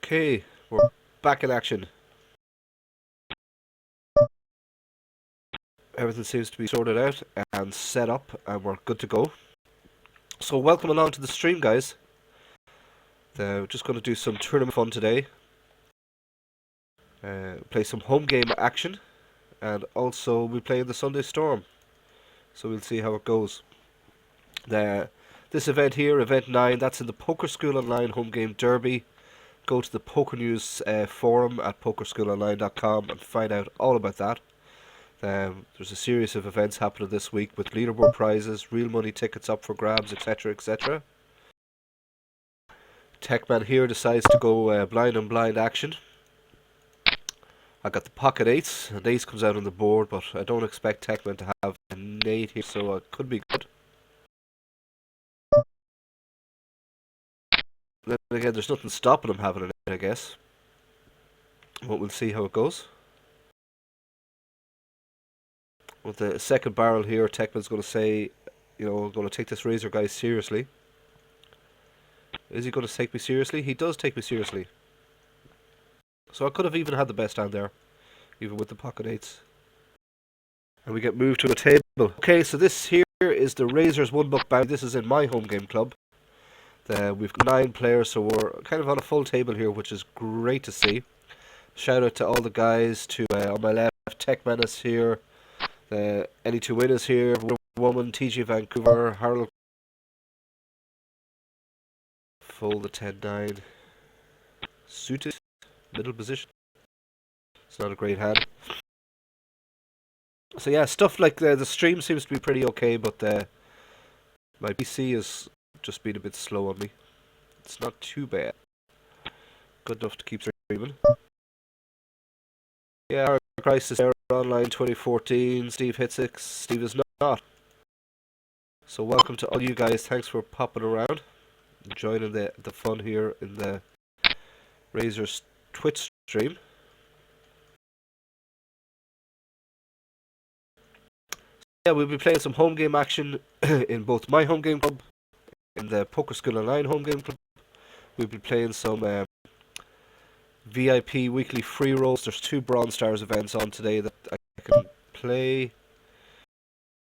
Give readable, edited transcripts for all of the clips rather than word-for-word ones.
Okay, we're back in action. Everything seems to be sorted out and set up, and we're good to go. So, welcome along to the stream, guys. We're just going to do some tournament fun today. Play some home game action, and also we play in the Sunday Storm. So we'll see how it goes. This event here, event 9, that's in the Poker School Online Home Game Derby. Go to the Poker News forum at pokerschoolonline.com and find out all about that. There's a series of events happening this week with leaderboard prizes, real money tickets up for grabs, etc., etc. Techman here decides to go blind on blind action. I got the pocket eights, and ace comes out on the board, but I don't expect Techman to have an 8 here, so it could be good. Then again, there's nothing stopping him having an 8, I guess. But we'll see how it goes. With the second barrel here, Techman's going to say, you know, I'm going to take this razor guy seriously. Is he going to take me seriously? He does take me seriously. So I could have even had the best hand there, even with the pocket eights. And we get moved to a table. Okay, so this here is the Razors $1 bounty. This is in my home game club. We've got 9 players, so we're kind of on a full table here, which is great to see. Shout out to all the guys. To on my left, Tech Menace here. Any two winners here. Wonder Woman, TG Vancouver, Harold. Fold the 10-9. Suited. Middle position. It's not a great hand. So yeah, stuff like the stream seems to be pretty okay, but my PC is just been a bit slow on me. It's not too bad. Good enough to keep streaming. Yeah, our Crisis Era Online 2014. Steve Hitsix. Steve is not. So welcome to all you guys. Thanks for popping around, joining the fun here in the Razor's Twitch stream. Yeah, we'll be playing some home game action in both my home game club, in the Poker School Online home game club. We'll be playing some VIP weekly free rolls. There's 2 Bronze Stars events on today that I can play.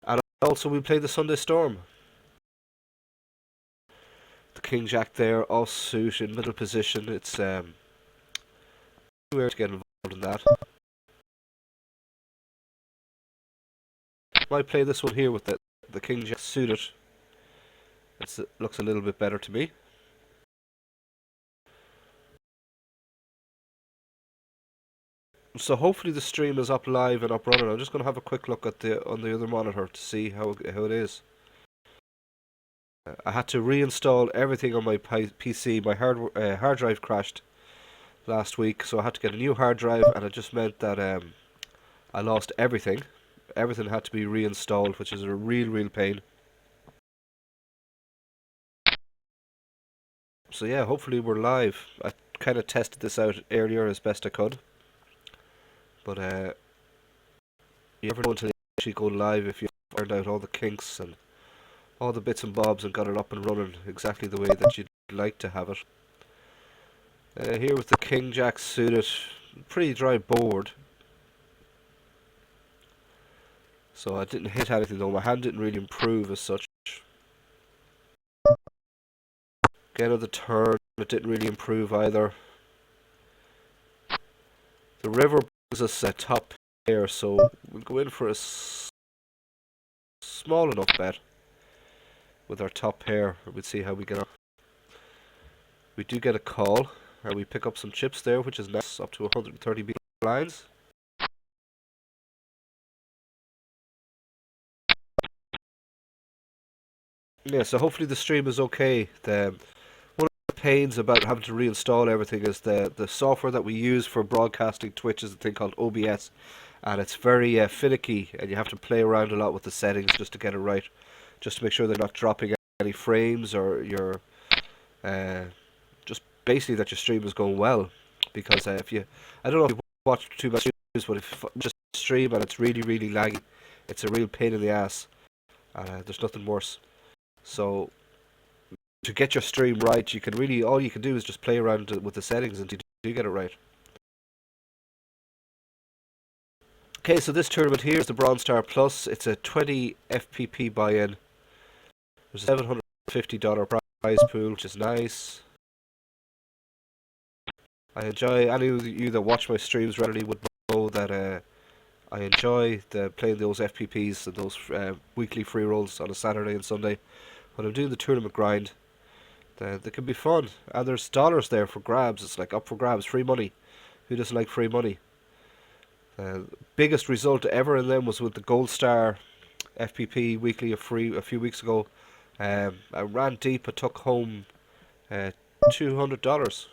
And also we play the Sunday Storm. The King Jack there, off suit in middle position. It's weird to get involved in that. Might play this one here with the King Jack suited. It looks a little bit better to me. So hopefully the stream is up live and up running. I'm just going to have a quick look at on the other monitor to see how it is. I had to reinstall everything on my PC. My hard drive crashed last week, so I had to get a new hard drive, and it just meant that I lost everything. Everything had to be reinstalled, which is a real pain. So yeah, hopefully we're live. I kind of tested this out earlier as best I could. But you never know until you actually go live if you find out all the kinks and all the bits and bobs and got it up and running exactly the way that you'd like to have it. Here with the King Jack suited, pretty dry board. So I didn't hit anything though, my hand didn't really improve as such. Again on the turn, it didn't really improve either. The river brings us a top pair, so we'll go in for a small enough bet with our top pair. We'll see how we get on. We do get a call, and we pick up some chips there, which is nice, up to 130 big blinds. Yeah, so hopefully the stream is okay. One of the pains about having to reinstall everything is the software that we use for broadcasting Twitch is a thing called OBS, and it's very finicky, and you have to play around a lot with the settings just to get it right, just to make sure they're not dropping any frames, or your just basically that your stream is going well. Because if you, I don't know if you watch too much streams, but if you just stream and it's really laggy, it's a real pain in the ass. There's nothing worse. So to get your stream right, you can really, all you can do is just play around with the settings, and you You get it right. Okay, so this tournament here is the Bronze Star Plus. It's a 20 FPP buy-in. There's a $750 prize pool, which is nice. I enjoy, any of you that watch my streams regularly would know that I enjoy playing those FPPs and those weekly free rolls on a Saturday and Sunday. When I'm doing the tournament grind, they can be fun. And there's dollars there for grabs. It's like up for grabs, free money. Who doesn't like free money? Biggest result ever in them was with the Gold Star FPP weekly a few weeks ago. I ran deep. I took home $200.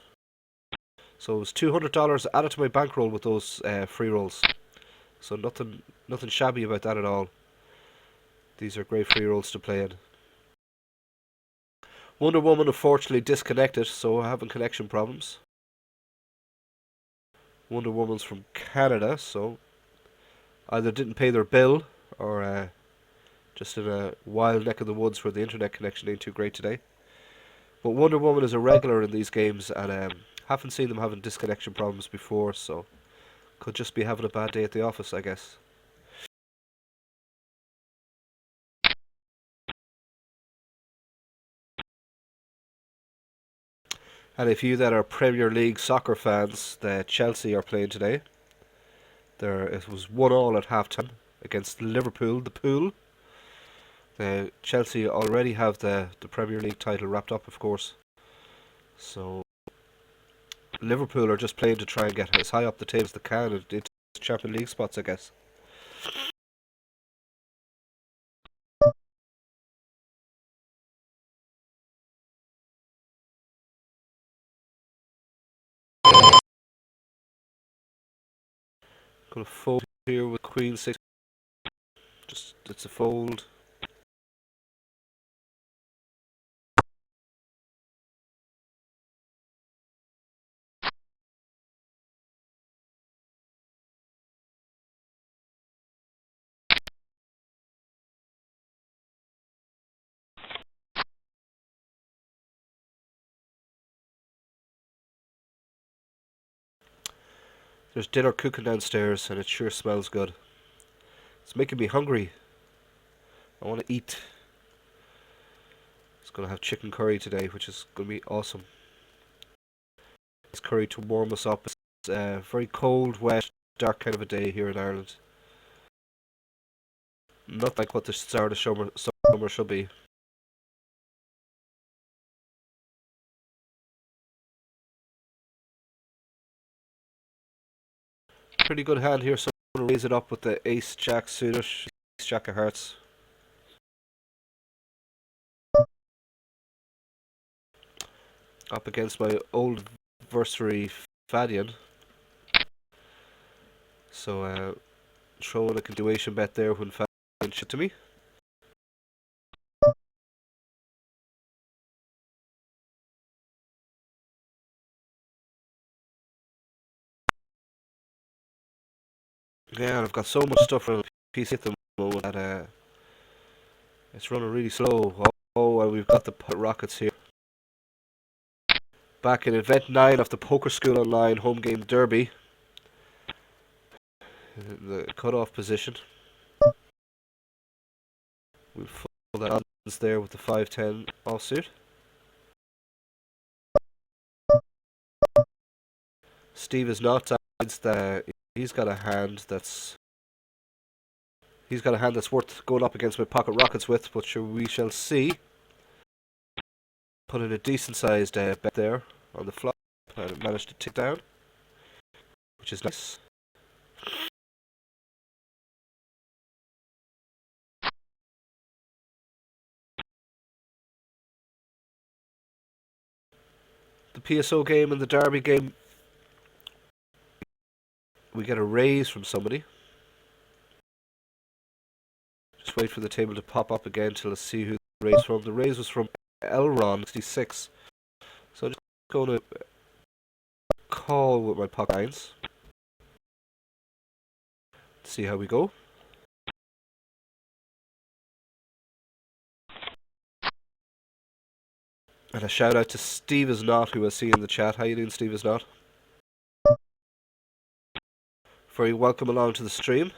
So it was $200 added to my bankroll with those free rolls. So nothing shabby about that at all. These are great free rolls to play in. Wonder Woman unfortunately disconnected, so having connection problems. Wonder Woman's from Canada, so either didn't pay their bill or just in a wild neck of the woods where the internet connection ain't too great today. But Wonder Woman is a regular in these games, and haven't seen them having disconnection problems before, so could just be having a bad day at the office, I guess. And if you that are Premier League soccer fans, the Chelsea are playing today. It was 1-1 at half-time against Liverpool, the Pool. Chelsea already have the Premier League title wrapped up, of course. So Liverpool are just playing to try and get as high up the table as they can into Champions League spots, I guess. Gonna fold here with Queen 6. Just it's a fold. There's dinner cooking downstairs, and it sure smells good. It's making me hungry. I want to eat. It's gonna have chicken curry today, which is gonna be awesome. It's curry to warm us up. It's very cold, wet, dark kind of a day here in Ireland. Not like what the start of summer should be. Pretty good hand here, so I'm gonna raise it up with the Ace Jack suited, Ace Jack of Hearts. Up against my old adversary Fadian. So throwing a continuation bet there when Fadian shit to me. Yeah, I've got so much stuff on PC at the moment that it's running really slow. Oh, and we've got the Rockets here. Back in Event 9 of the Poker School Online Home Game Derby. The cut-off position. We'll follow that odds there with the 5-10 offsuit. Steve is not that he's got a hand that's worth going up against my pocket rockets with, but sure we shall see. Put in a decent sized bet there on the flop and managed to tick down, which is nice. The PSO game and the Derby game, we get a raise from somebody. Just wait for the table to pop up again till I see who the raise from. The raise was from Elron 66. So I'm just going to call with my pocket nines. See how we go. And a shout out to Steve Is Not, who I see in the chat. How you doing, Steve Is Not? Very welcome along to the stream.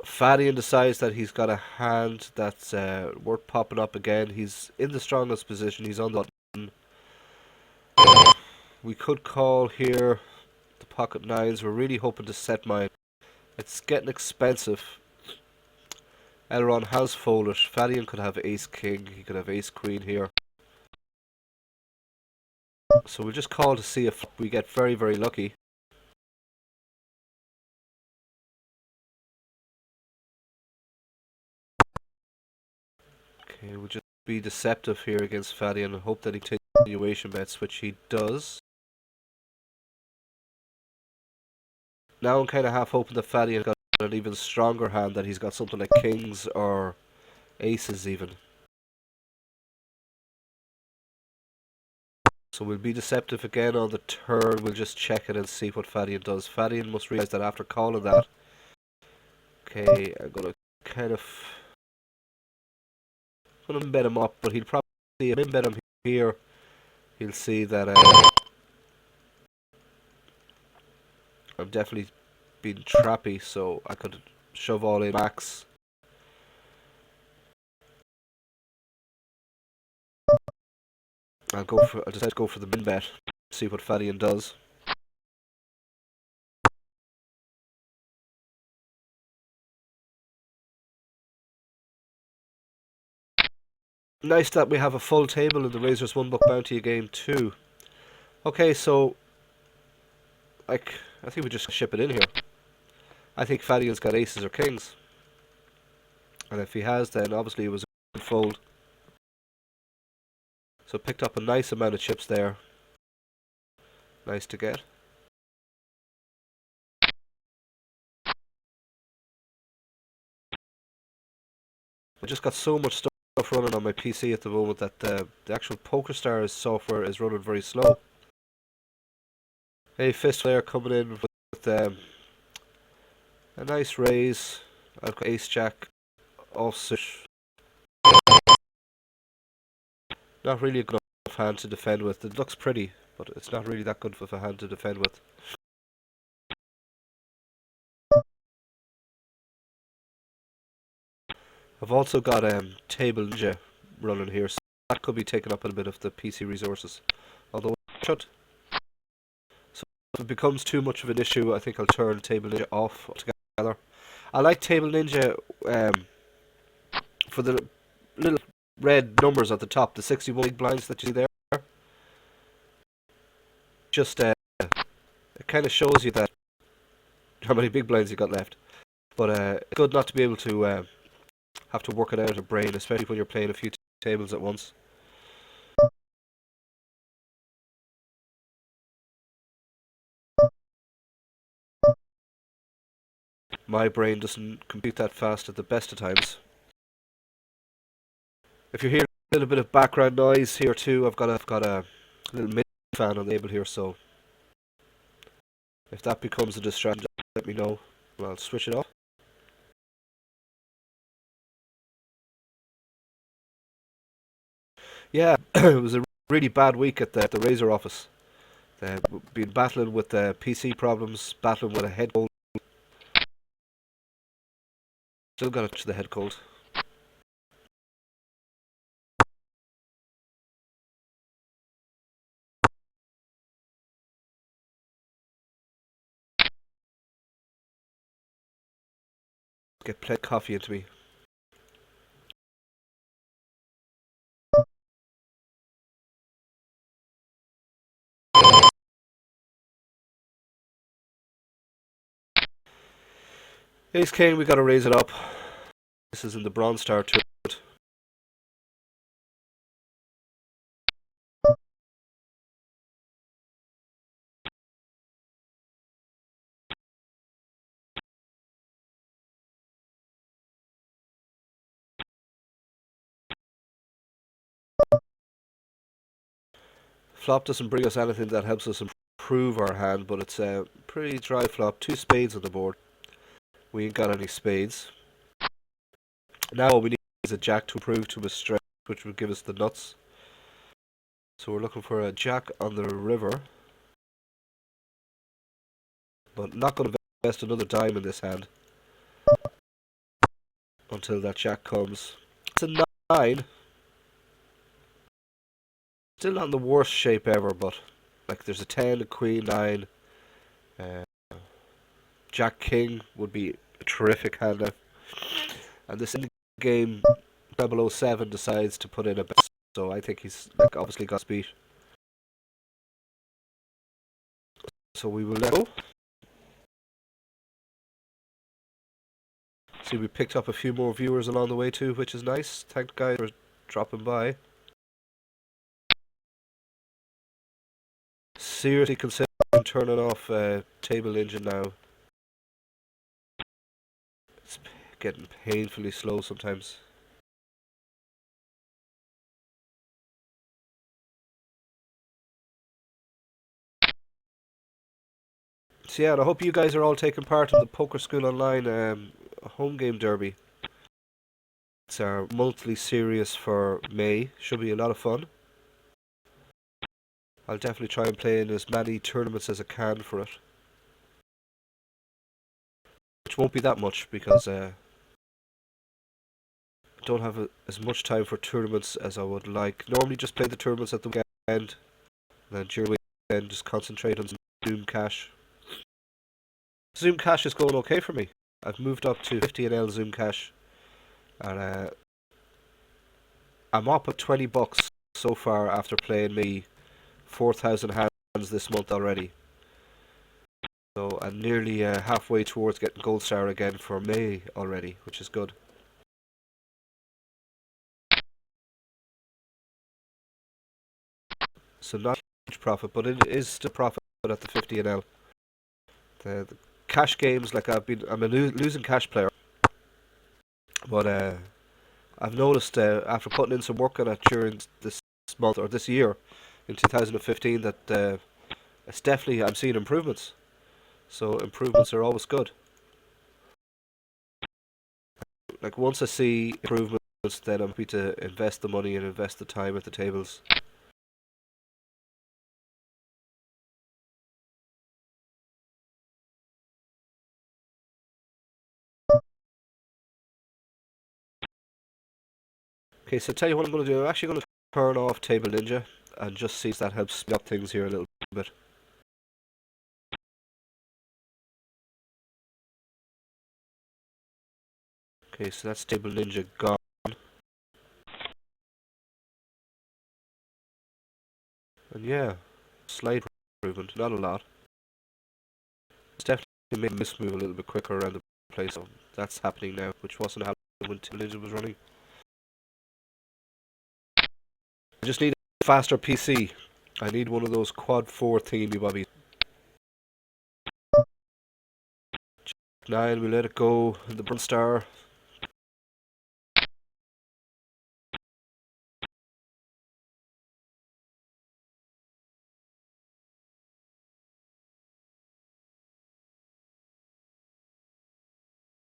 Fadian decides that he's got a hand that's worth popping up again. He's in the strongest position. He's on the button. We could call here the pocket nines. We're really hoping to set mine. It's getting expensive. Elrond has folded. Fadian could have ace king. He could have ace queen here. So we'll just call to see if we get very, very lucky. Okay, we'll just be deceptive here against Fadian and hope that he takes continuation bets, which he does. Now I'm kind of half hoping that Fadian's got an even stronger hand, that he's got something like kings or aces even. So we'll be deceptive again on the turn. We'll just check it and see what Fadian does. Fadian must realise that after calling that, okay, I'm gonna kind of bet him up, but he'll probably see him bet him here. He'll see that I'm definitely being trappy, so I could shove all in max. I'll decide to go for the min bet. See what Fadian does. Nice that we have a full table in the Razor's One Book Bounty game too. Okay, so I think we just ship it in here. I think Fadian's got aces or kings, and if he has, then obviously it was a fold. So picked up a nice amount of chips there. Nice to get. I just got so much stuff running on my PC at the moment that the actual PokerStars software is running very slow. Hey, Fist player coming in with a nice raise. I've got ace jack offsuit. Not really a good enough hand to defend with. It looks pretty, but it's not really that good of a hand to defend with. I've also got Table Ninja running here, so that could be taking up a bit of the PC resources. Although it should. So if it becomes too much of an issue, I think I'll turn Table Ninja off altogether. I like Table Ninja for the little red numbers at the top, the 61 big blinds that you see there. Just it kind of shows you that how many big blinds you got left. But it's good not to be able to have to work it out of your brain, especially when you're playing a few tables at once. My brain doesn't compute that fast at the best of times. If you hear a little bit of background noise here too, I've got a little mid fan on the table here, so if that becomes a distraction, let me know. I'll switch it off. Yeah, it was a really bad week at the Razor office. Been battling with PC problems, battling with a head cold. Still got the head cold. Get plenty coffee into me. Ace King, we gotta raise it up. This is in the Bronze Star tour. Flop doesn't bring us anything that helps us improve our hand, but it's a pretty dry flop. 2 spades on the board. We ain't got any spades. Now all we need is a jack to improve to a straight, which would give us the nuts. So we're looking for a jack on the river. But not going to invest another dime in this hand until that jack comes. It's a 9. Still not in the worst shape ever, but like there's a 10, a queen, 9. Uh, Jack King would be a terrific hand now. And this in game 007 decides to put in a bet, so I think he's like obviously got speed. So we will let go. See, we picked up a few more viewers along the way too, which is nice. Thank guys for dropping by. Seriously considering turning off Table Ninja now. It's getting painfully slow sometimes. So yeah, and I hope you guys are all taking part in the Poker School Online home game derby. It's our monthly series for May. Should be a lot of fun. I'll definitely try and play in as many tournaments as I can for it. Which won't be that much because I don't have as much time for tournaments as I would like. Normally just play the tournaments at the weekend, and then during the weekend just concentrate on Zoom Cash. Zoom Cash is going okay for me. I've moved up to 50NL Zoom Cash, and I'm up at $20 so far after playing me 4,000 hands this month already. So I'm nearly halfway towards getting Gold Star again for May already, which is good. So not huge profit, but it is still profit at the 50NL. The cash games, like I'm a losing cash player, but I've noticed after putting in some work on it during this month or this year in 2015 that it's definitely I'm seeing improvements. So improvements are always good. Like once I see improvements, then I'm happy to invest the money and invest the time at the tables. Okay, so tell you what I'm going to do. I'm actually going to turn off Table Ninja and just see if that helps speed up things here a little bit. Okay, so that's Table Ninja gone. And yeah, slight improvement, not a lot. It's definitely made this move a little bit quicker around the place, so that's happening now, which wasn't happening when Table Ninja was running. I just need a faster PC. I need one of those quad 4 thingy bobbies. 9, we let it go. The Burn Star.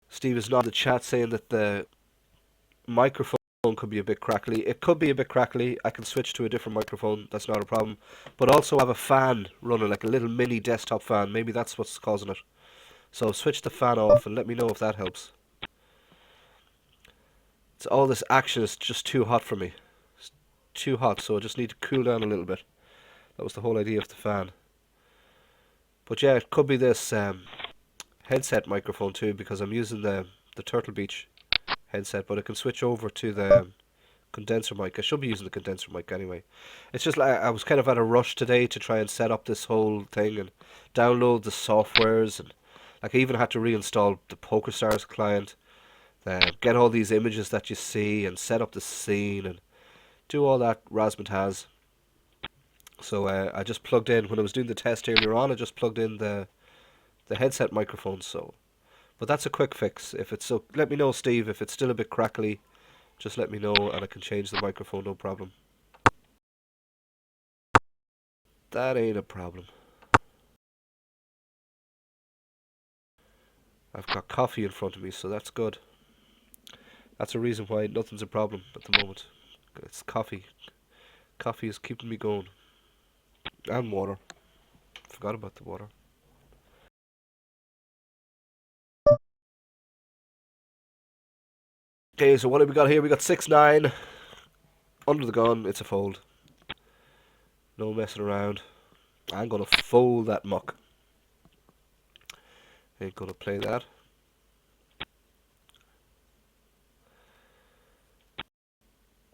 Steve is not in the chat saying that the microphone could be a bit crackly. It could be a bit crackly. I can switch to a different microphone. That's not a problem. But also have a fan running, like a little mini desktop fan. Maybe that's what's causing it. So switch the fan off and let me know if that helps. It's all this action is just too hot for me. It's too hot, so I just need to cool down a little bit. That was the whole idea of the fan. But yeah, it could be this headset microphone too, because I'm using the Turtle Beach headset, but I can switch over to the condenser mic. I should be using the condenser mic anyway. It's just like I was kind of at a rush today to try and set up this whole thing and download the softwares, and like I even had to reinstall the PokerStars client, get all these images that you see and set up the scene and do all that razzmatazz. So I just plugged in when I was doing the test earlier on. I just plugged in the headset microphone. So, but that's a quick fix. If it's so, let me know, Steve. If it's still a bit crackly, just let me know and I can change the microphone. No problem. That ain't a problem. I've got coffee in front of me, so that's good. That's a reason why nothing's a problem at the moment. It's coffee. Coffee is keeping me going. And water. Forgot about the water. Okay, so what have we got here? We got 6-9. Under the gun, it's a fold. No messing around. I'm gonna fold that muck. Ain't gonna play that.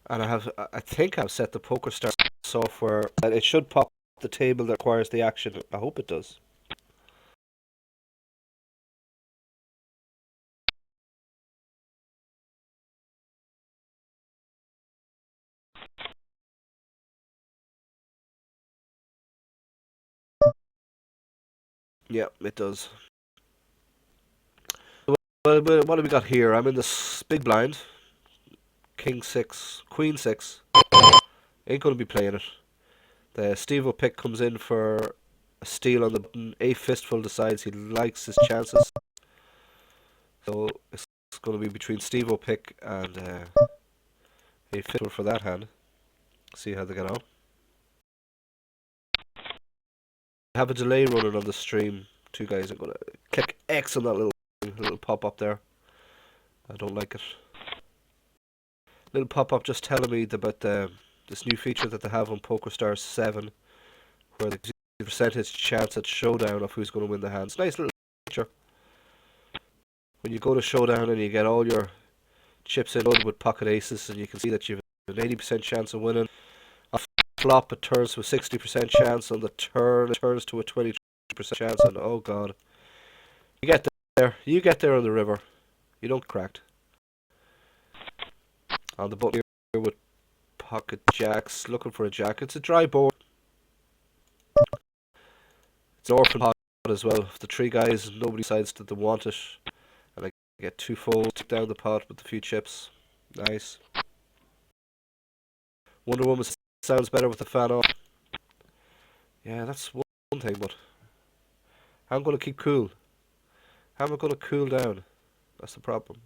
And I think I've set the PokerStars software, and it should pop the table that requires the action. I hope it does. Yeah, it does. Well, what have we got here? I'm in this big blind. King 6, Queen 6. Ain't gonna be playing it. The Steve O'Pick comes in for a steal on the button. A Fistful decides he likes his chances. So it's going to be between Steve O'Pick and A Fistful for that hand. See how they get on. I have a delay running on the stream. Two guys are going to click X on that little pop up there. I don't like it. Little pop up just telling me about this new feature that they have on PokerStars 7, where the percentage chance at showdown of who's going to win the hands. Nice little feature. When you go to showdown and you get all your chips in with pocket aces, and you can see that you have an 80% chance of winning. On flop, it turns to a 60% chance. On the turn, it turns to a 20% chance. And oh god, you get there. You get there on the river. You don't cracked. On the button here with pocket jacks, looking for a jack. It's a dry board. It's an orphan pot as well. If the three guys, nobody decides that they want it, and I get two folds, take down the pot with a few chips. Nice. Wonder Woman sounds better with the fan off. Yeah, that's one thing, but I'm going to keep cool. How am I going to cool down? That's the problem.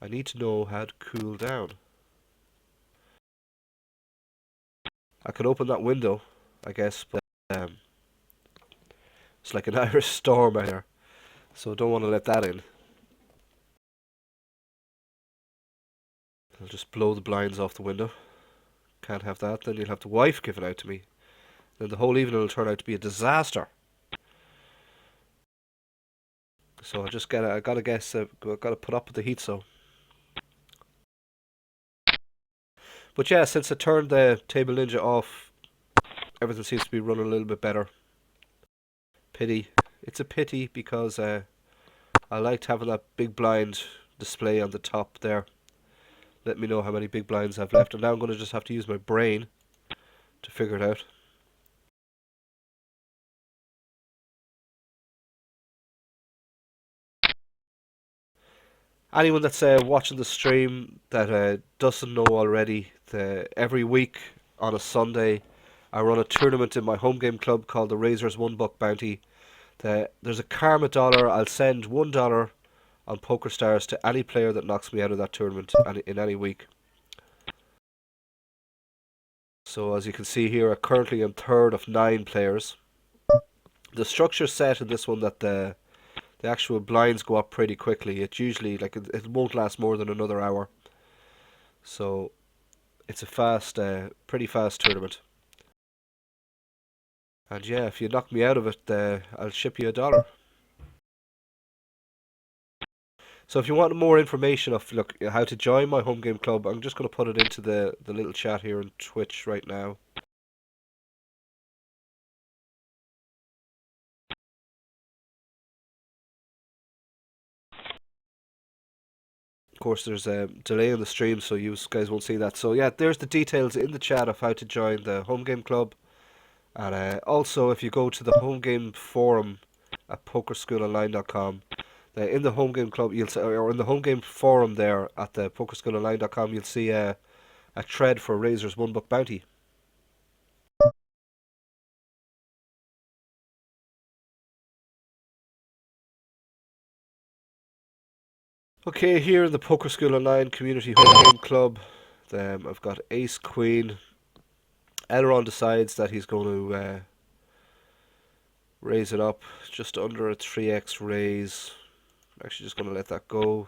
I need to know how to cool down. I could open that window, I guess, but it's like an Irish storm out here, so I don't want to let that in. I'll just blow the blinds off the window. Can't have that. Then you'll have the wife give it out to me. Then the whole evening will turn out to be a disaster. So I gotta guess, I gotta put up with the heat. So, but yeah, since I turned the Table Ninja off, everything seems to be running a little bit better. Pity. It's a pity because I liked having that big blind display on the top there. Let me know how many big blinds I've left, and now I'm going to just have to use my brain to figure it out. Anyone that's watching the stream that doesn't know already, every week on a Sunday, I run a tournament in my home game club called the Razors $1 Bounty. There's a karma dollar. I'll send $1 on PokerStars to any player that knocks me out of that tournament in any week. So as you can see here, I currently am third of 9 players. The structure's set in this one that the actual blinds go up pretty quickly. It usually, like, it won't last more than another hour. So it's a fast, pretty fast tournament. And yeah, if you knock me out of it, I'll ship you $1. So if you want more information of how to join my home game club, I'm just going to put it into the little chat here on Twitch right now. Of course, there's a delay in the stream, so you guys won't see that. So yeah, there's the details in the chat of how to join the home game club. And also, if you go to the home game forum at pokerschoolonline.com, in the home game club, or in the home game forum there at the pokerschoolonline.com, you'll see a thread for Razor's $1 Bounty. Okay, here in the Poker School Online Community Home Game Club, I've got Ace Queen. Elron decides that he's going to raise it up just under a 3x raise. I'm actually just going to let that go.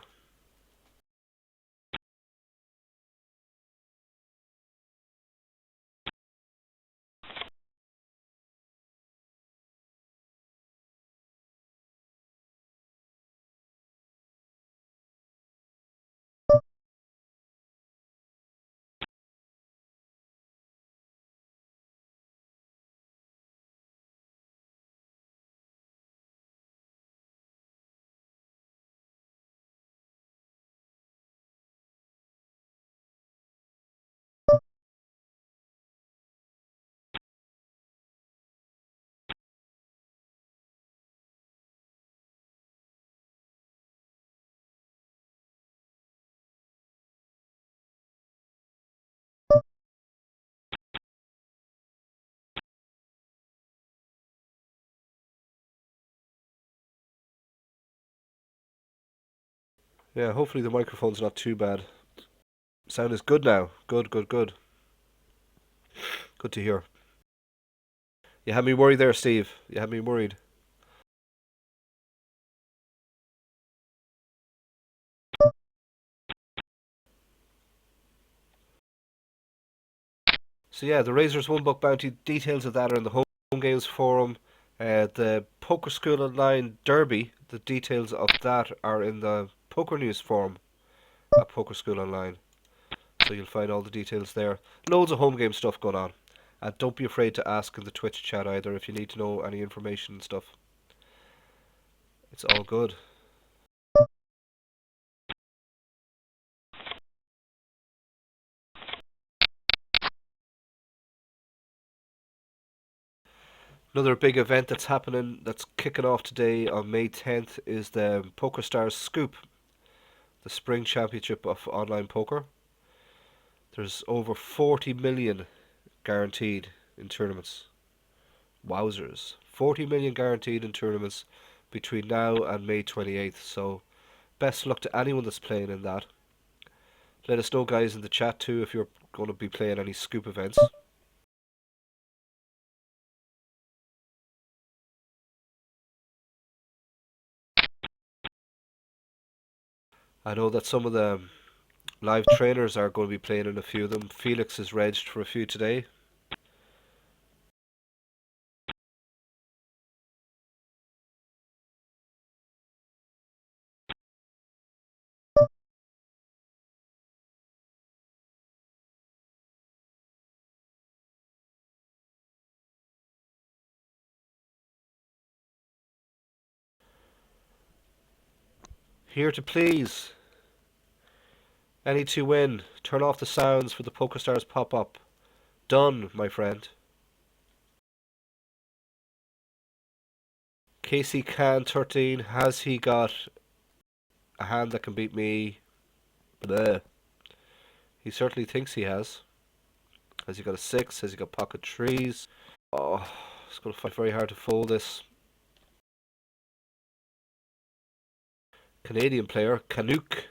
Yeah, hopefully the microphone's not too bad. Sound is good now. Good, good, good. Good to hear. You had me worried there, Steve. You had me worried. So yeah, the Razors One Buck Bounty, details of that are in the Home Games forum. The Poker School Online Derby, the details of that are in the Poker News forum at Poker School Online. So you'll find all the details there. Loads of home game stuff going on. And don't be afraid to ask in the Twitch chat either if you need to know any information and stuff. It's all good. Another big event that's happening, that's kicking off today on May 10th, is the PokerStars Scoop, the Spring Championship of Online Poker. There's over 40 million guaranteed in tournaments. Wowzers. 40 million guaranteed in tournaments between now and May 28th. So, best luck to anyone that's playing in that. Let us know, guys, in the chat too if you're going to be playing any scoop events. I know that some of the live trainers are going to be playing in a few of them. Felix is regged for a few today. Here to please. Any to win. Turn off the sounds for the PokerStars pop-up. Done, my friend. Casey Can 13. Has he got a hand that can beat me? Bleh. He certainly thinks he has. Has he got a 6? Has he got pocket trees? Oh, it's going to fight very hard to fold this. Canadian player, Canuck.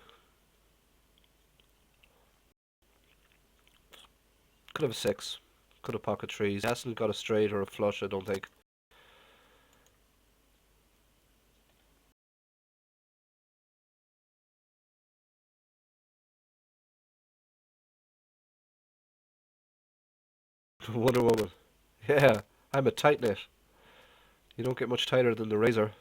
Could have a 6. Could have pocket trees. He hasn't got a straight or a flush, I don't think. Wonder Woman. Yeah, I'm a tight knit. You don't get much tighter than the razor.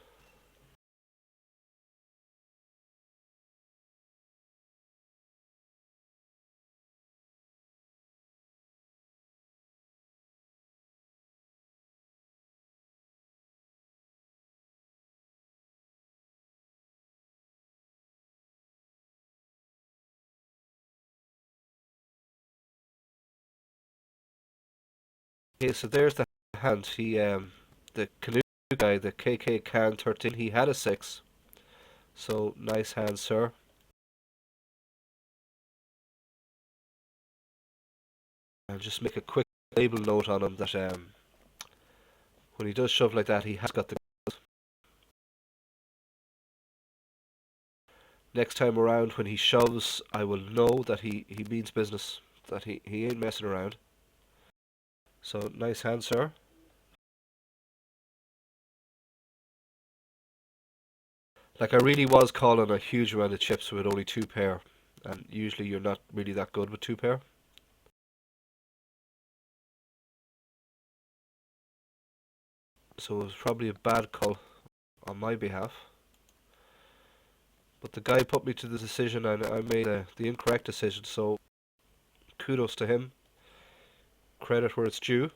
Okay, so there's the hand. The Canoe guy, the KK Can 13, he had a 6. So, nice hand, sir. I'll just make a quick label note on him that when he does shove like that, he has got the... Next time around, when he shoves, I will know that he means business. That he ain't messing around. So, nice hand, sir. Like, I really was calling a huge amount of chips with only 2 pair. And usually you're not really that good with 2 pair. So it was probably a bad call on my behalf. But the guy put me to the decision and I made the incorrect decision, so kudos to him. Credit where it's due.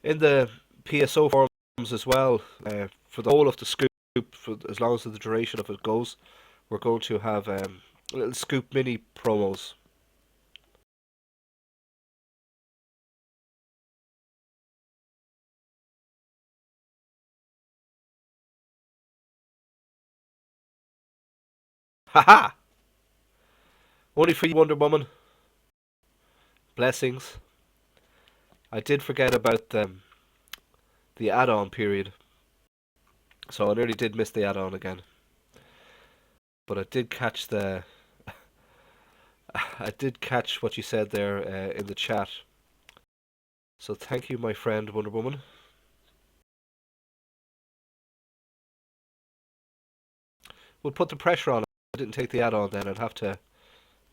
In the PSO forums as well, for the whole of the scoop, for as long as the duration of it goes, we're going to have little scoop mini promos. Haha! Only for you, Wonder Woman. Blessings. I did forget about the add-on period, so I nearly did miss the add-on again. But I did catch the I did catch what you said there in the chat. So thank you, my friend Wonder Woman. We'll put the pressure on. I didn't take the add-on then. I'd have to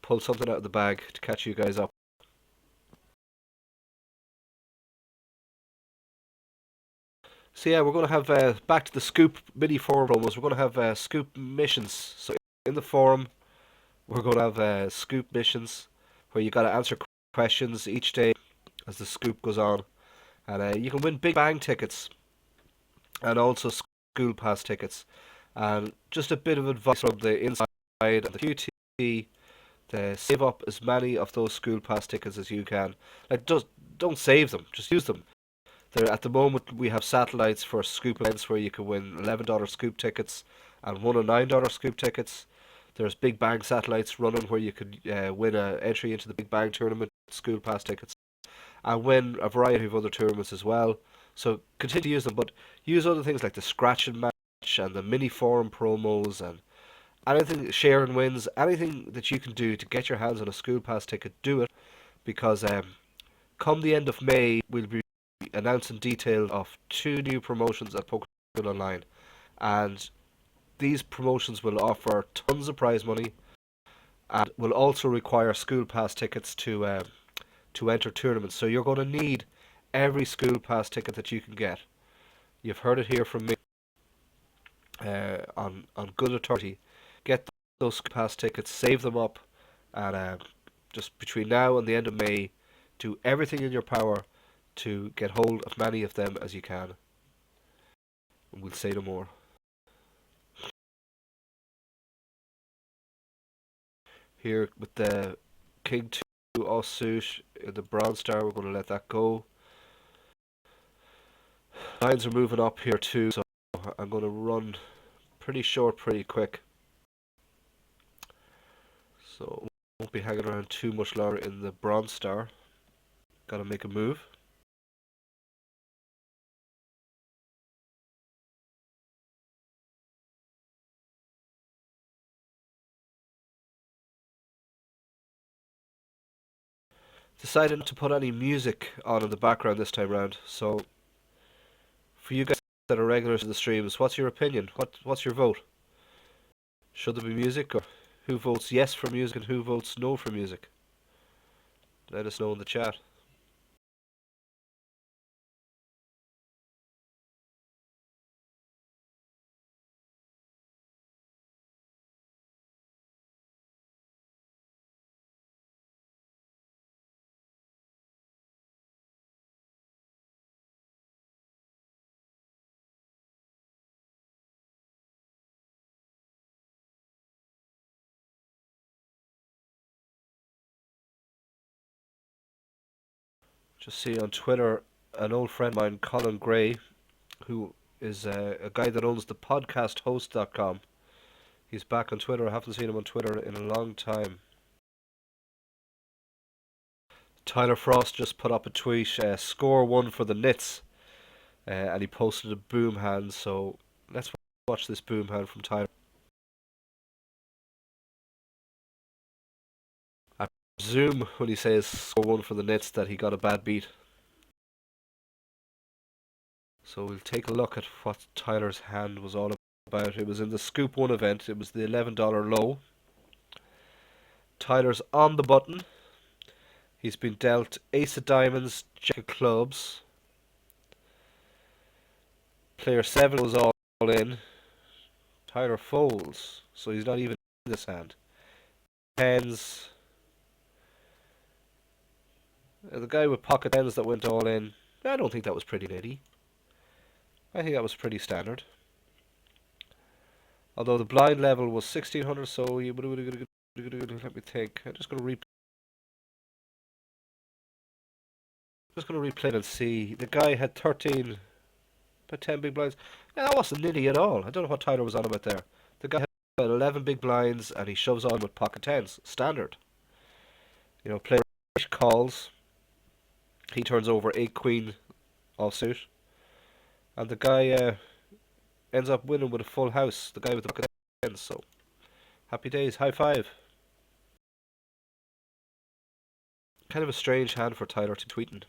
pull something out of the bag to catch you guys up. So yeah, we're going to have back to the Scoop mini forum promos. We're going to have Scoop missions. So in the forum, we're going to have Scoop missions where you got to answer questions each day as the Scoop goes on, and you can win Big Bang tickets and also School Pass tickets. And just a bit of advice from the inside of the QT: to save up as many of those School Pass tickets as you can. Like, just don't save them, just use them. There, at the moment, we have satellites for Scoop events where you can win $11 Scoop tickets and $1 and $9 Scoop tickets. There's Big Bang satellites running where you could win an entry into the Big Bang tournament, School Pass tickets, and win a variety of other tournaments as well. So continue to use them, but use other things like the Scratch and Match and the mini forum promos and anything, share and wins, anything that you can do to get your hands on a School Pass ticket, do it, because come the end of May, we'll be announcing details of 2 new promotions at Poker Online, and these promotions will offer tons of prize money and will also require School Pass tickets to enter tournaments. So you're going to need every School Pass ticket that you can get. You've heard it here from me on good authority. Get those School Pass tickets, save them up, and just between now and the end of May, do everything in your power to get hold of many of them as you can. And we'll say no more. Here with the King 2 offsuit in the Bronze Star, we're going to let that go. Lines are moving up here too, so I'm going to run pretty short, pretty quick. So won't be hanging around too much longer in the Bronze Star. Got to make a move. Decided not to put any music on in the background this time round. So for you guys that are regulars in the streams, what's your opinion? What's your vote? Should there be music, or who votes yes for music and who votes no for music? Let us know in the chat. Just see on Twitter, an old friend of mine, Colin Gray, who is a guy that owns the podcasthost.com. He's back on Twitter. I haven't seen him on Twitter in a long time. Tyler Frost just put up a tweet, score 1 for the Nits, and he posted a boom hand, so let's watch this boom hand from Tyler. I presume when he says score 1 for the Nits that he got a bad beat. So we'll take a look at what Tyler's hand was all about. It was in the Scoop 1 event. It was the $11 low. Tyler's on the button. He's been dealt Ace of Diamonds, Jack of Clubs. Player 7 was all in. Tyler folds, so he's not even in this hand. Tens. The guy with pocket tens that went all in. I don't think that was pretty nitty. I think that was pretty standard. Although the blind level was 1600, so you would let me think. I'm just going to replay it and see. The guy had 13, about 10 big blinds. Yeah, that wasn't nitty at all. I don't know what Tyler was on about there. The guy had about 11 big blinds and he shoves on with pocket tens. Standard. You know, player calls. He turns over 8 queen offsuit, and the guy ends up winning with a full house. The guy with the pocket ends. So happy days, high five. Kind of a strange hand for Tyler to tweeting.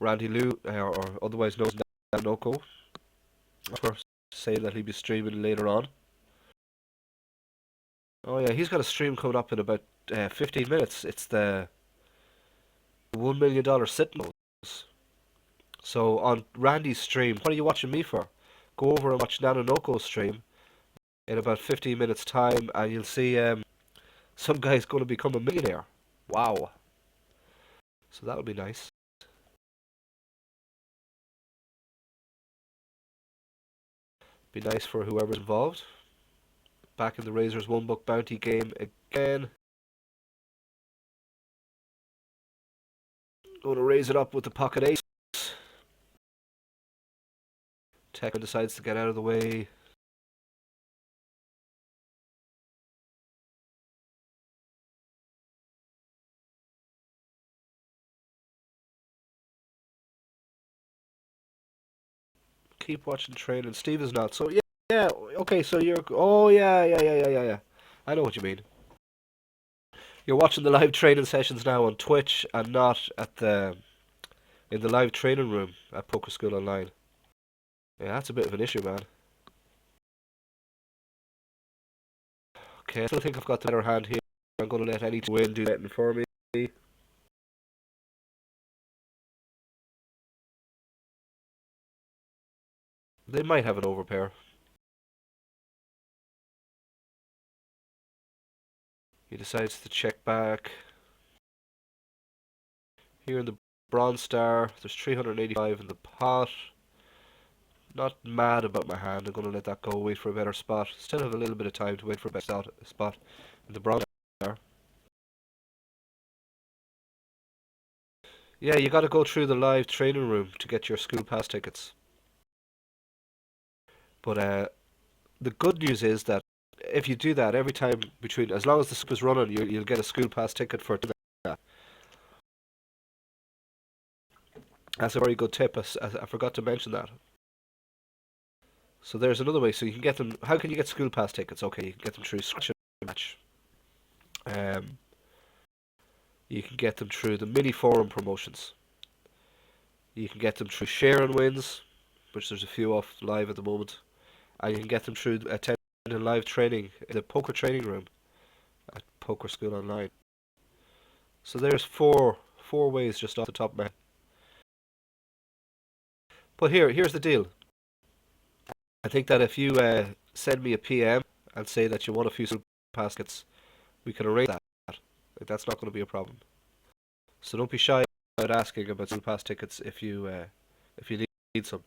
Randy Lou, or otherwise known as Noko, for saying that he'd be streaming later on. Oh yeah, he's got a stream coming up in about 15 minutes. It's the $1 million sit-ins. So on Randy's stream, what are you watching me for? Go over and watch Noko's stream in about 15 minutes time, and you'll see some guy's going to become a millionaire. Wow. So that'll be nice. Be nice for whoever's involved. Back in the Razors one book bounty game again. Going to raise it up with the pocket ace. Tekla decides to get out of the way. Keep watching training. Steve is not. So yeah. Okay. So you're. Oh yeah. I know what you mean. You're watching the live training sessions now on Twitch and not at the in the live training room at Poker School Online. Yeah, that's a bit of an issue, man. Okay, I still think I've got the better hand here. I'm going to let any win do that for me. They might have an overpair. He decides to check back. Here in the Bronze Star, there's 385 in the pot. Not mad about my hand. I'm going to let that go, wait for a better spot. Still have a little bit of time to wait for a better spot in the Bronze Star. Yeah, you got to go through the live training room to get your school pass tickets. But the good news is that if you do that every time between, as long as the school is running, you'll get a school pass ticket for that. That's a very good tip. I forgot to mention that. So there's another way. So you can get them. How can you get school pass tickets? Okay, you can get them through Scratch and Match. You can get them through the mini forum promotions. You can get them through Share and Wins, which there's a few off live at the moment, and you can get them through attending live training in the poker training room at Poker School Online. So there's four ways just off the top of my head. But here's the deal. I think that if you send me a PM and say that you want a few school pass tickets, we can arrange that. That's not going to be a problem. So don't be shy about asking about school pass tickets if you need some.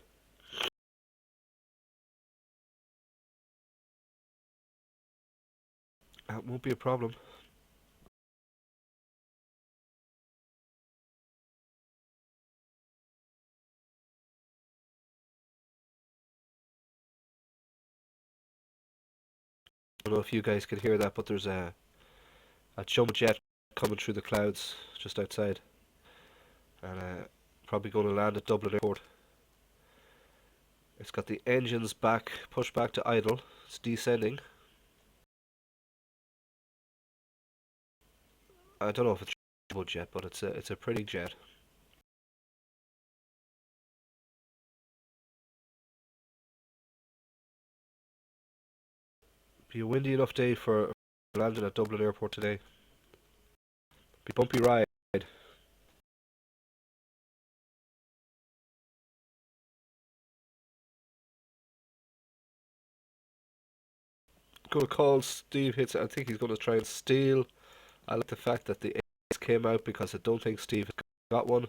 That won't be a problem. I don't know if you guys can hear that, but there's a jumbo jet coming through the clouds just outside, and probably going to land at Dublin Airport. It's got the engines pushed back to idle. It's descending. I don't know if it's a jumbo jet, but it's a pretty jet. Be a windy enough day for landing at Dublin Airport today. Be bumpy ride. Gonna call Steve hits it. I think he's gonna try and steal. I like the fact that the ace came out because I don't think Steve got one.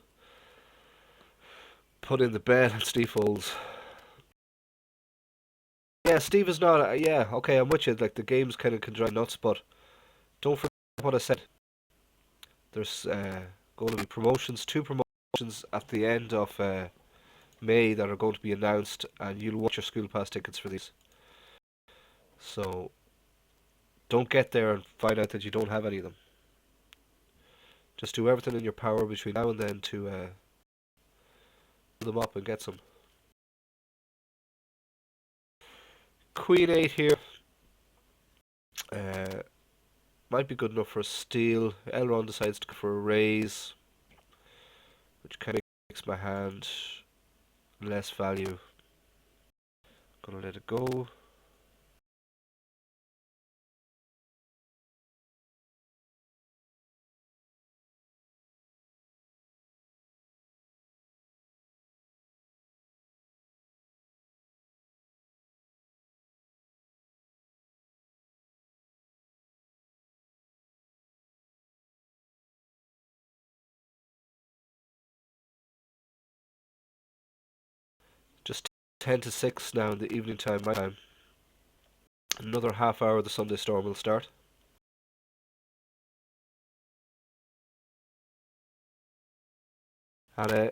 Put in the bet and Steve folds. Yeah, Steve is not. Yeah, okay, I'm with you. Like the games kind of can drive nuts, but don't forget what I said. There's going to be promotions, two promotions promotions at the end of May that are going to be announced, and you'll want your school pass tickets for these. So don't get there and find out that you don't have any of them. Just do everything in your power between now and then to fill them up and get some. Queen 8 here. Might be good enough for a steal. Elrond decides to go for a raise, which kind of makes my hand less value. Gonna let it go. Just 10 to 6 now in the evening time, my time. Another half hour the Sunday Storm will start. And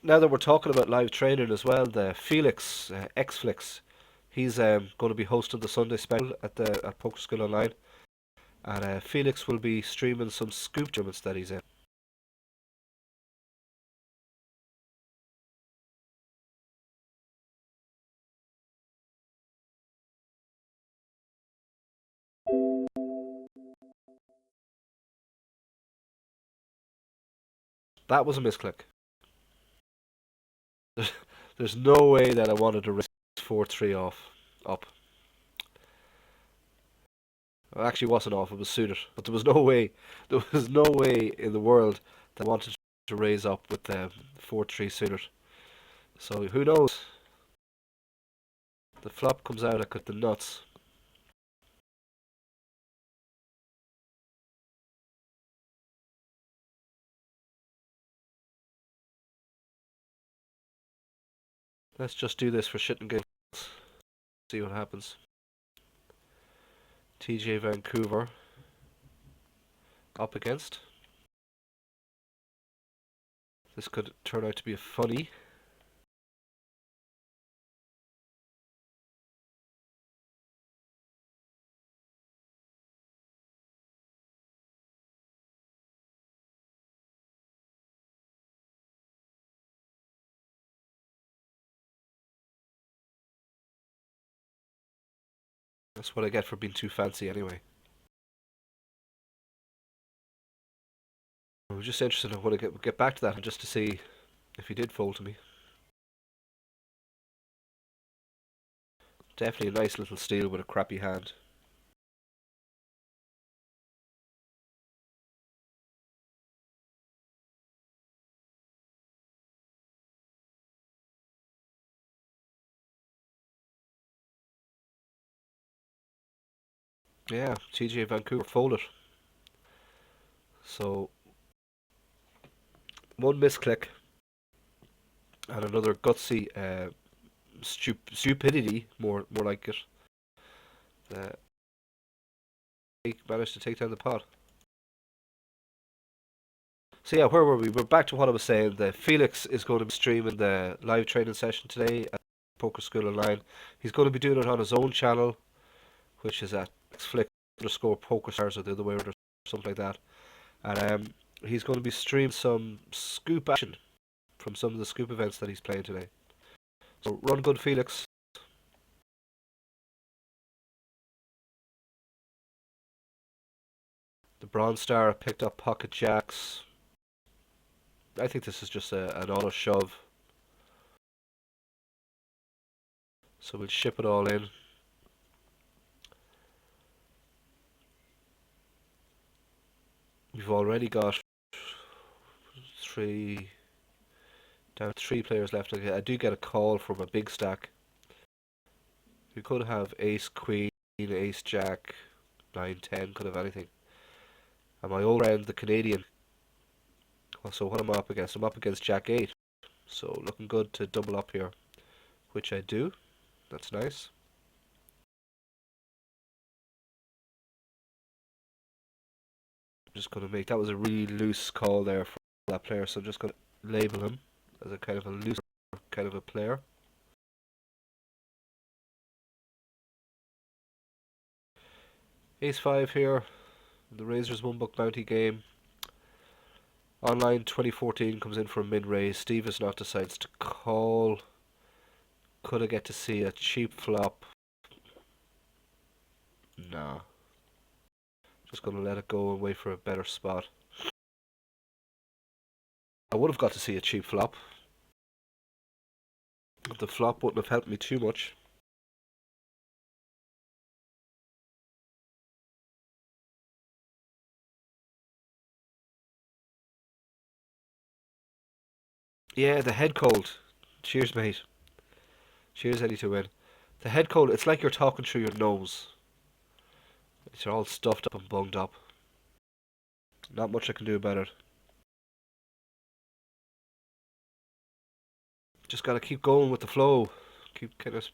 now that we're talking about live training as well, the Felix, Xflix, he's going to be hosting the Sunday special at Poker Skill Online. And Felix will be streaming some scoop tournaments that he's in. That was a misclick. There's no way that I wanted to risk 4-3 off up. It actually wasn't off, it was suited. But there was no way, in the world that I wanted to raise up with 4-3 suited. So who knows? The flop comes out, I cut the nuts. Let's just do this for shit and giggles. See what happens. TJ Vancouver up against. This could turn out to be a funny. That's what I get for being too fancy anyway. I was just interested. I want to get back to that just to see if he did fold to me. Definitely a nice little steal with a crappy hand. Yeah, TJ Vancouver folded. So one misclick and another gutsy stupidity, more like it. He managed to take down the pot. So yeah, where were we? We're back to what I was saying. The Felix is going to be streaming the live training session today at Poker School Online. He's going to be doing it on his own channel, which is at _PokerStars or the other way or something like that. And he's going to be streaming some scoop action from some of the scoop events that he's playing today. So run good, Felix. The Bronze Star picked up pocket jacks. I think this is just an auto shove. So we'll ship it all in. We've already got down 3 players left. I do get a call from a big stack. We could have ace, queen, ace, jack, 9, 10, could have anything. And my old friend, the Canadian. So what am I up against? I'm up against jack 8. So looking good to double up here, which I do. That's nice. I'm just going to make, that was a really loose call there for that player, so I'm just going to label him as a kind of a loose kind of a player. Ace 5 here, the Razors one buck bounty game. Online 2014 comes in for a mid-raise. Steve is not decides to call. Could I get to see a cheap flop? Nah. Just gonna let it go and wait for a better spot. I would have got to see a cheap flop. The flop wouldn't have helped me too much. Yeah, the head cold. Cheers, mate. Cheers, Eddie to win. The head cold, it's like you're talking through your nose. It's all stuffed up and bunged up. Not much I can do about it. Just gotta keep going with the flow. Keep kind of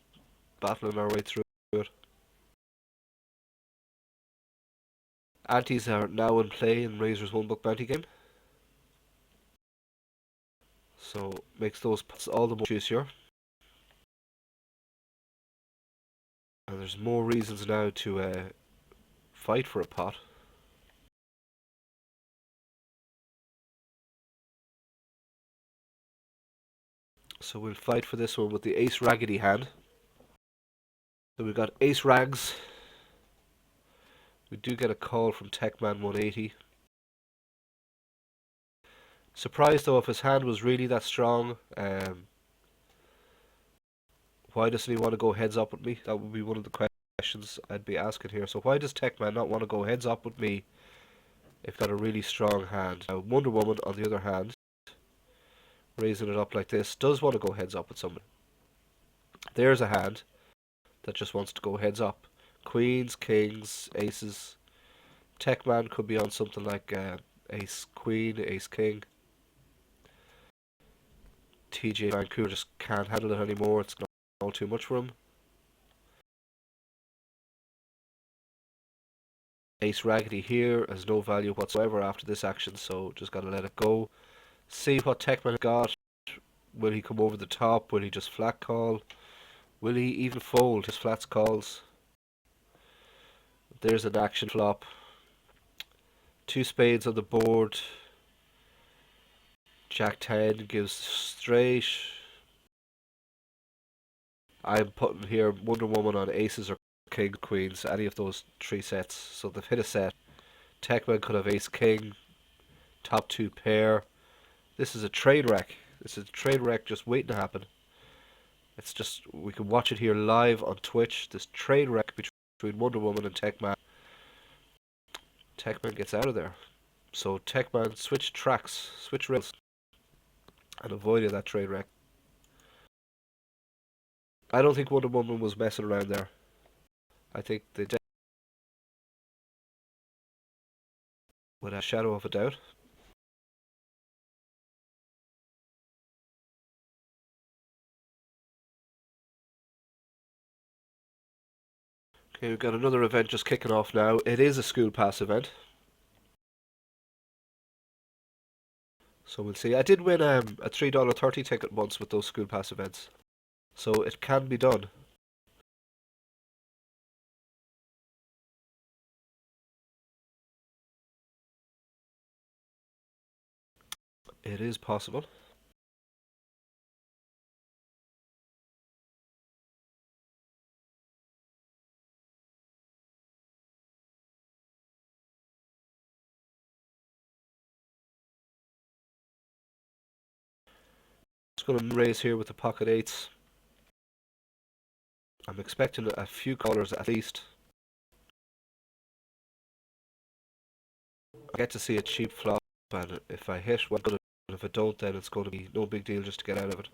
battling our way through it. Antes are now in play in Razor's one buck bounty game. So makes those pots all the more juicier. And there's more reasons now to fight for a pot. So we'll fight for this one with the Ace Raggedy hand. So we've got Ace Rags. We do get a call from Techman 180. Surprised though if his hand was really that strong. Why doesn't he want to go heads up with me? That would be one of the questions I'd be asking here. So why does Techman not want to go heads up with me if got a really strong hand? Now Wonder Woman on the other hand, raising it up like this, does want to go heads up with someone. There's a hand that just wants to go heads up. Queens, kings, aces. Techman could be on something like ace queen, ace king. TJ Vancouver just can't handle it anymore. It's not all too much for him. Ace Raggedy here has no value whatsoever after this action, so just gotta let it go. See what Techman got. Will he come over the top? Will he just flat call? Will he even fold his flats calls? There's an action flop. Two spades on the board. Jack 10 gives straight. I'm putting here Wonder Woman on aces or king, queens, any of those three sets. So they've hit a set. Techman could have ace king, top two pair. This is a trade wreck. This is a trade wreck just waiting to happen. It's just, we can watch it here live on Twitch. This trade wreck between Wonder Woman and Techman. Techman gets out of there. So Techman switched tracks, switched rails, and avoided that trade wreck. I don't think Wonder Woman was messing around there. I think they did with a shadow of a doubt. Okay, we've got another event just kicking off now. It is a school pass event. So we'll see. I did win a $3.30 ticket once with those school pass events. So it can be done. It is possible. Just going to raise here with the pocket eights. I'm expecting a few callers at least. I get to see a cheap flop, and if I hit, well good. If I don't, then it's going to be no big deal just to get out of it.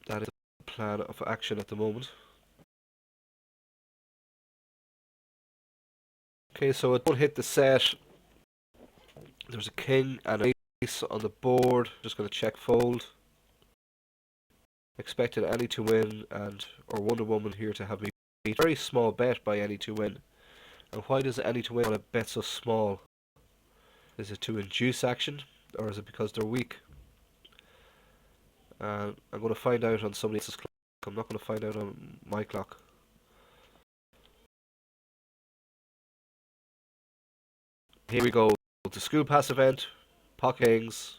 That is the plan of action at the moment. Okay, so it don't hit the set. There's a king and an ace on the board. Just going to check fold. Expected Annie to win and or Wonder Woman here to have me beat. Very small bet by Annie to win. And why does Annie to win want to bet so small? Is it to induce action? Or is it because they're weak? I'm going to find out on somebody else's clock. I'm not going to find out on my clock. Here we go. The school pass event. Puck hangs.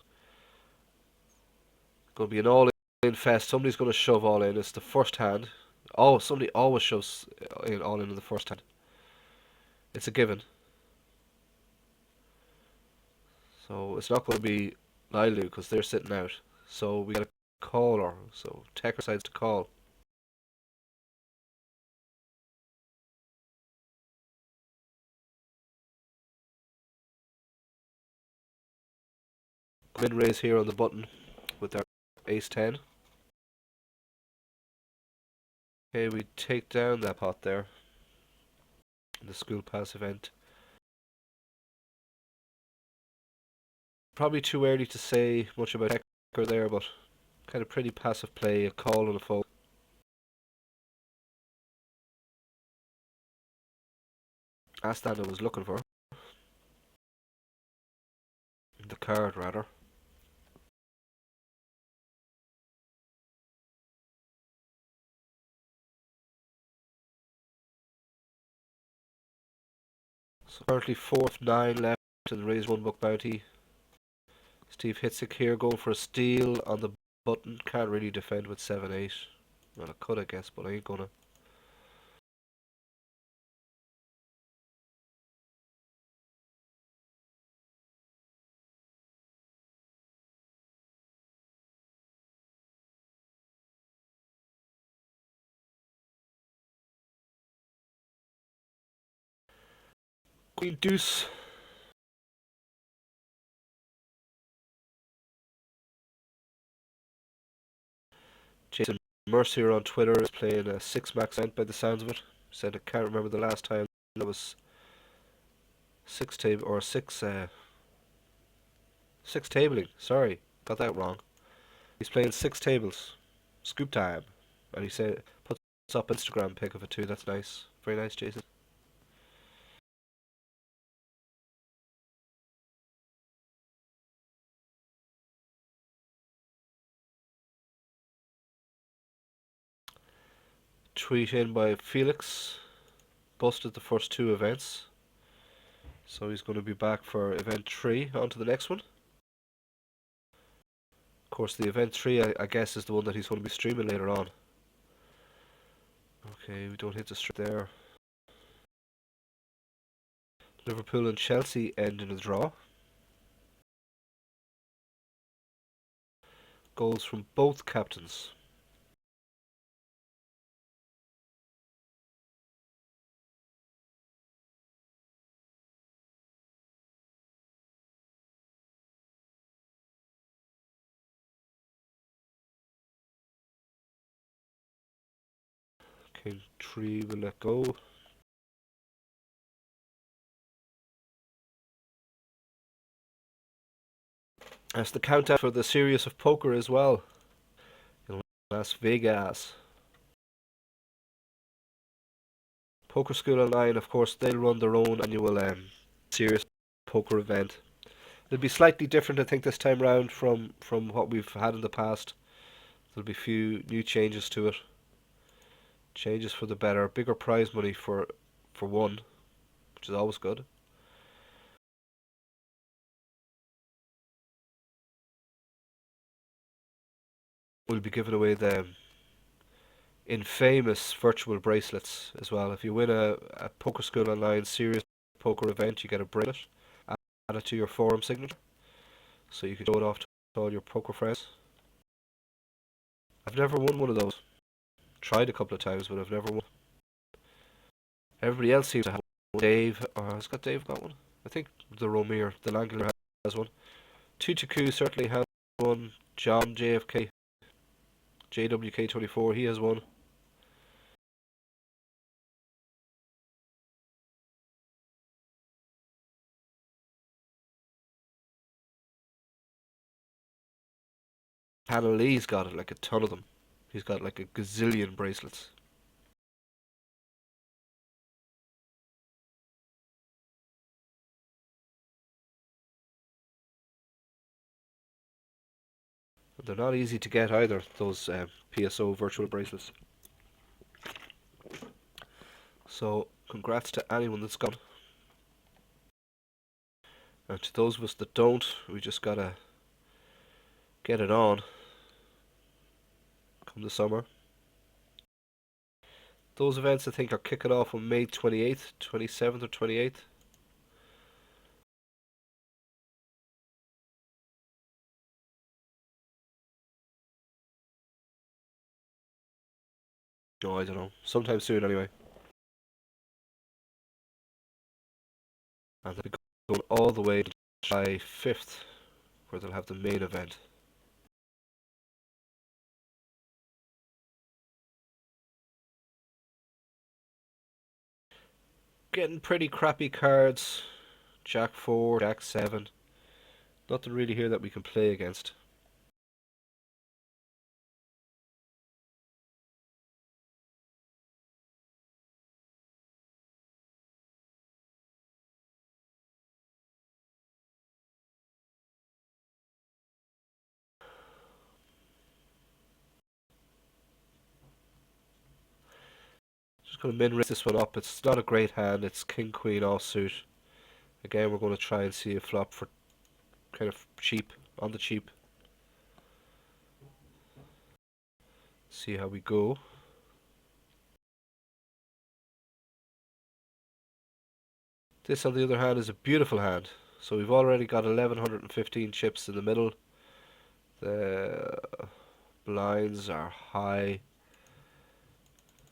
Going to be an all-in fest. Somebody's going to shove all in. It's the first hand. Oh, somebody always shoves all in the first hand. It's a given. So it's not going to be Nilu because they're sitting out. So we got a caller. So Tech decides to call. Mid raise here on the button with our ace 10. Okay, we take down that pot there. The school pass event. Probably too early to say much about Hecker there, but kind of pretty passive play, a call and a fold. Astana was looking for the card rather. So currently 4th, 9 left and raise 1 book bounty. Steve Hitzik here going for a steal on the button. Can't really defend with 7-8. Well, I could I guess, but I ain't gonna. Queen Deuce. Jason Mercier on Twitter is playing a 6 max out by the sounds of it. Said I can't remember the last time that was 6 table or 6 tabling. Sorry, got that wrong. He's playing 6 tables. Scoop time. And he said puts up Instagram pic of it too. That's nice. Very nice, Jason. Tweet in by Felix. Busted the first 2 events. So he's going to be back for event 3. On to the next one. Of course, the event 3, I guess, is the one that he's going to be streaming later on. Okay, we don't hit the strip there. Liverpool and Chelsea end in a draw. Goals from both captains. King 3 will let go. That's the countdown for the series of poker as well in Las Vegas. Poker School Online, of course, they'll run their own annual serious poker event. It'll be slightly different, I think, this time round from what we've had in the past. There'll be a few new changes to it. Changes for the better. Bigger prize money for one, which is always good. We'll be giving away the infamous virtual bracelets as well. If you win a Poker School Online serious poker event, you get a bracelet added to your forum signature, so you can show it off to all your poker friends. I've never won one of those. Tried a couple of times, but I've never won. Everybody else seems to have one. Dave, has Dave got one? I think the Romir, the Langler has one. Tutuku certainly has one. John JFK, JWK24, he has one. Hannah Lee's got it, like a ton of them. He's got like a gazillion bracelets. They're not easy to get either, those PSO virtual bracelets. So, congrats to anyone that's got. And to those of us that don't, we just gotta get it on come the summer. Those events I think are kicking off on May 28th, 27th or 28th. No, I don't know. Sometime soon anyway. And they'll be going all the way to July 5th, where they'll have the main event. Getting pretty crappy cards. Jack 4, Jack 7. Nothing really here that we can play against. Just going to min raise this one up. It's not a great hand. It's King Queen offsuit. Again, we're going to try and see a flop for kind of cheap, on the cheap. See how we go. This, on the other hand, is a beautiful hand. So we've already got 1115 chips in the middle. The blinds are high.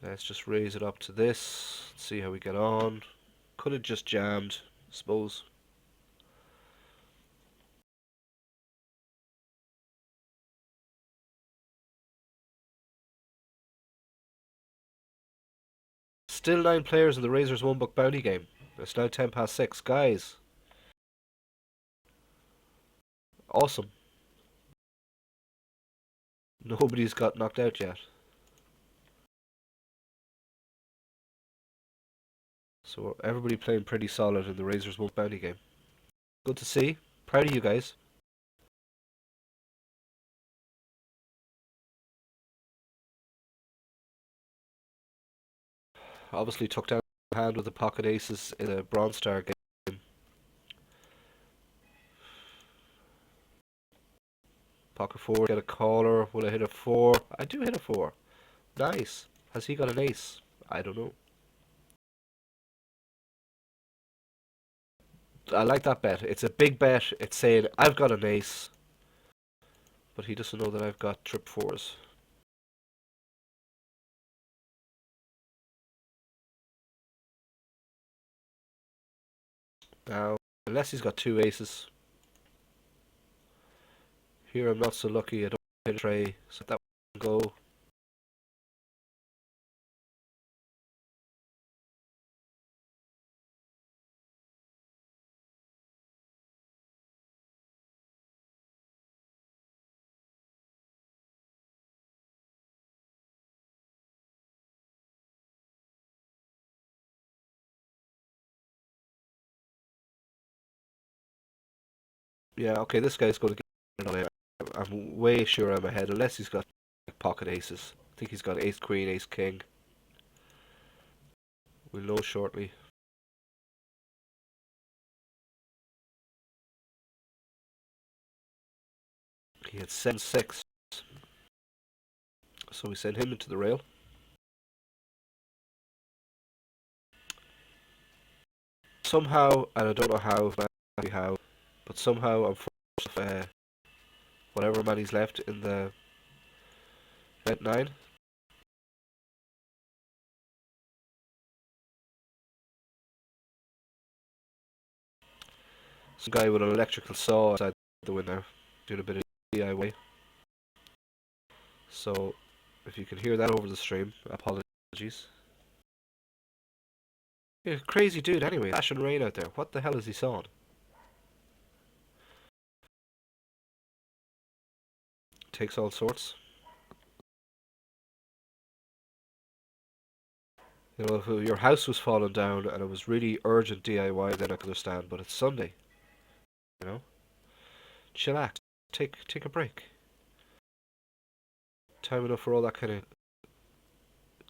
Let's just raise it up to this. See how we get on. Could have just jammed, I suppose. Still 9 players in the Razors One Book Bounty game. It's now 10 past 6. Guys. Awesome. Nobody's got knocked out yet. So everybody playing pretty solid in the Razors One Bounty game. Good to see. Proud of you guys. Obviously took down the hand with the pocket aces in a Bronze Star game. Pocket 4, get a caller. Will I hit a 4? I do hit a 4. Nice. Has he got an ace? I don't know. I like that bet. It's a big bet. It's saying, I've got an ace. But he doesn't know that I've got trip 4s. Now, unless he's got 2 aces. Here I'm not so lucky. I don't hit a tray. So that one go. Yeah, okay, this guy's going to get it on air. I'm way sure I'm ahead, unless he's got pocket aces. I think he's got ace queen, ace king. We'll know shortly. He had 7-6. So we send him into the rail. Somehow, and I don't know how, exactly how, but somehow I'm forced of whatever money's left in the bet 9. Some guy with an electrical saw outside the window doing a bit of DIY. So, if you can hear that over the stream, apologies. Yeah, crazy dude anyway, ash and rain out there. What the hell is he sawing? Takes all sorts. You know, if your house was falling down and it was really urgent DIY, then I could understand. But it's Sunday, you know. Chillax. Take a break. Time enough for all that kind of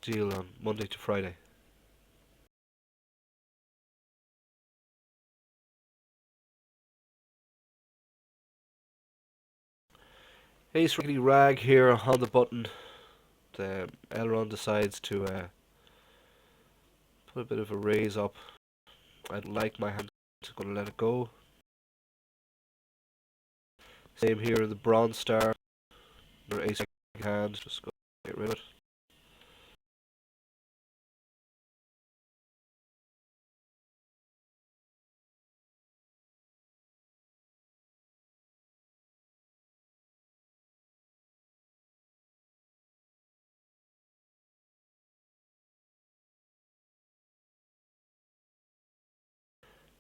deal on Monday to Friday. Ace Rickety Rag here on the button. The Elrond decides to put a bit of a raise up. I don't like my hand, so I'm going to let it go. Same here in the Bronze Star. Another ace hand, just go get rid of it.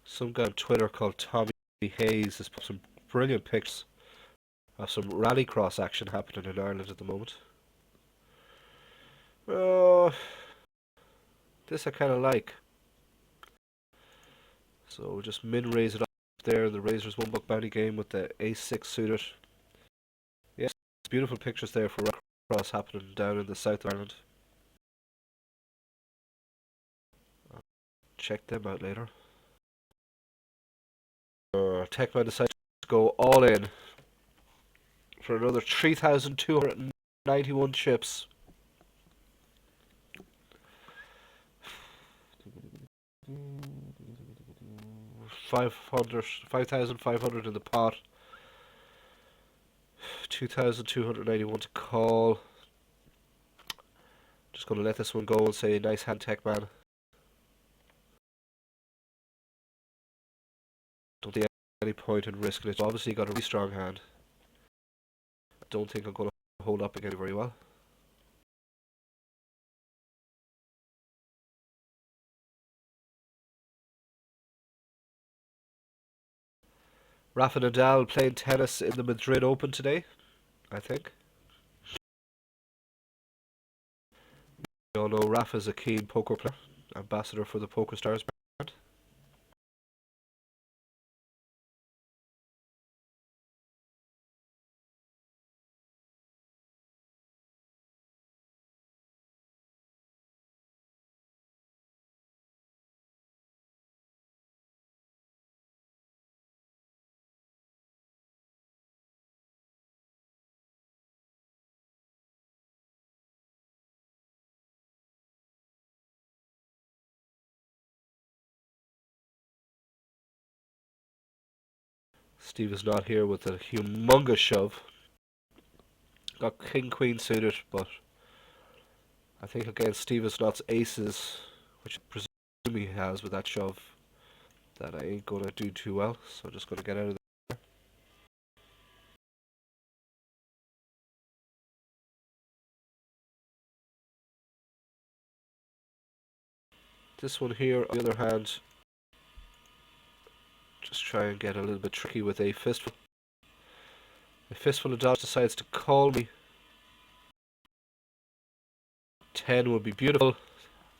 Some guy on Twitter called Tommy Hayes has put some brilliant pics of some rallycross action happening in Ireland at the moment. Oh, this I kind of like. So we'll just min raise it up there in the Razors $1 bounty game with the ace-6 suited. Yes, beautiful pictures there for rallycross happening down in the south of Ireland. I'll check them out later. Techman decides to go all in for another 3,291 chips. $5,500 in the pot. 2,291 to call. Just going to let this one go and say nice hand, Techman. Don't see any point in risking it. Obviously got a really strong hand. I don't think I'm going to hold up again very well. Rafa Nadal playing tennis in the Madrid Open today, I think. You all know Rafa's a keen poker player, ambassador for the Poker Stars brand. Steve is not here with a humongous shove. Got king queen suited, but I think against Steve is not's aces, which I presume he has with that shove, that I ain't gonna do too well, so I'm just gonna get out of there. This one here, on the other hand, just try and get a little bit tricky with a fistful. A fistful of dollars decides to call me. 10 would be beautiful.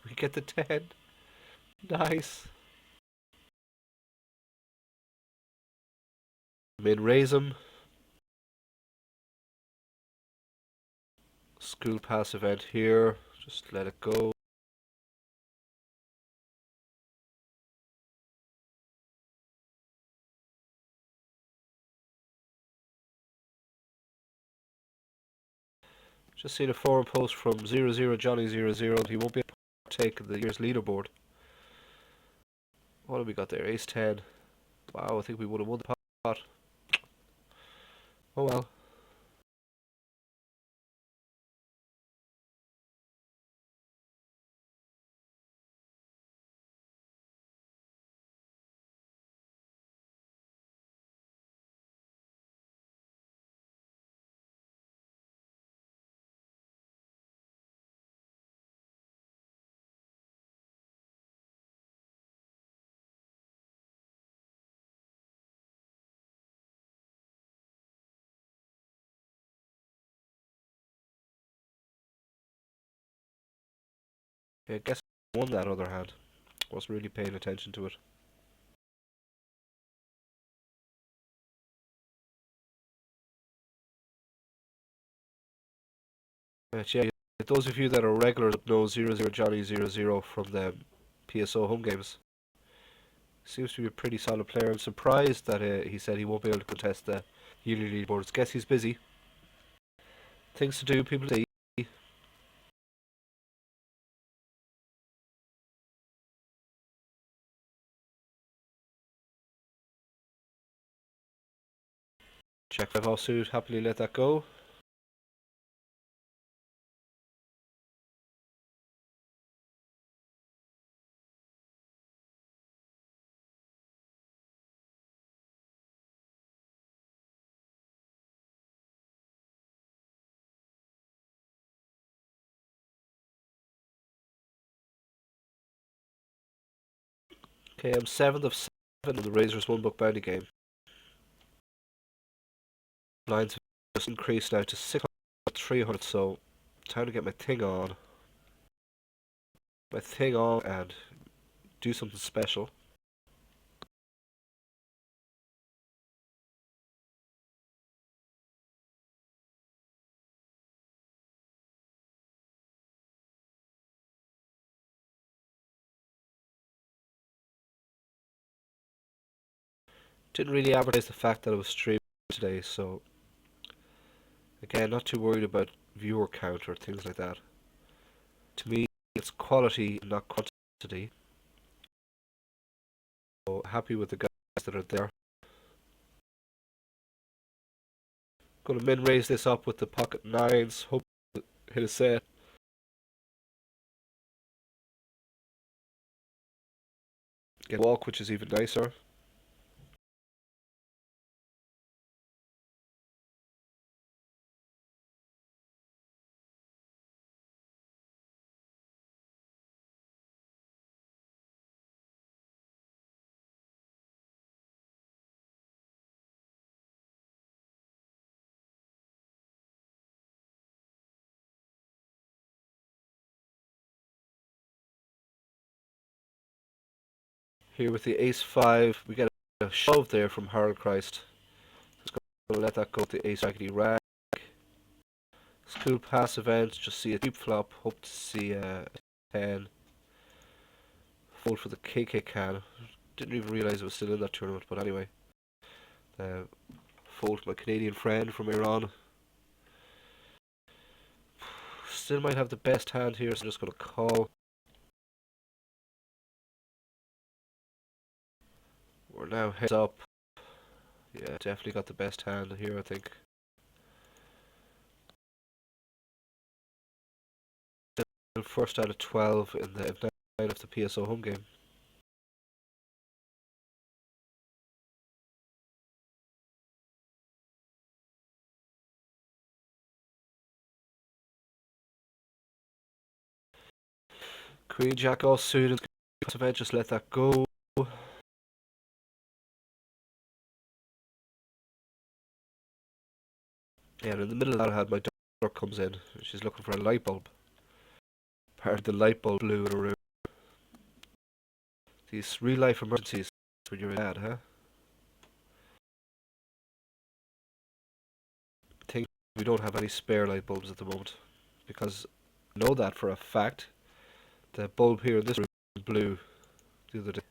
We get the 10. Nice. Min raise him. School pass event here. Just let it go. Just seen a forum post from 00 Johnny 00. He won't be able to take the year's leaderboard. What have we got there? Ace 10. Wow, I think we would have won the pot. Oh well. Yeah, I guess I won that other hand. Wasn't really paying attention to it. Yeah, those of you that are regulars know 00 Johnny 00 from the PSO home games. Seems to be a pretty solid player. I'm surprised that he said he won't be able to contest the yearly leaderboards. Guess he's busy. Things to do, people to see. Check 5 offsuit, happily let that go. Okay, I'm 7th of 7 in the Razors 1 book bounty game. Lines have just increased now to 600, so time to get my thing on. And do something special. Didn't really advertise the fact that it was streamed today, so again, not too worried about viewer count or things like that. To me, it's quality, not quantity. So happy with the guys that are there. Gonna min raise this up with the pocket nines. Hope to hit a set. Get a walk, which is even nicer. Here with the ace five, we get a shove there from Harold Christ. Just gonna let that go with the ace raggedy rag. School pass event, just see a deep flop. Hope to see a 10. Fold for the KK can. Didn't even realise it was still in that tournament, but anyway. Fold for my Canadian friend from Iran. Still might have the best hand here, so I'm just gonna call. We're now heads up. Yeah, definitely got the best hand here, I think. First out of 12 in the night of the PSO home game. Queen Jack all suited. Event, just let that go. Yeah, and in the middle of that, I had my daughter comes in. She's looking for a light bulb. Part of the light bulb blew in a room. These real life emergencies when you're bad, huh? I think we don't have any spare light bulbs at the moment because I know that for a fact. The bulb here in this room blew the other day.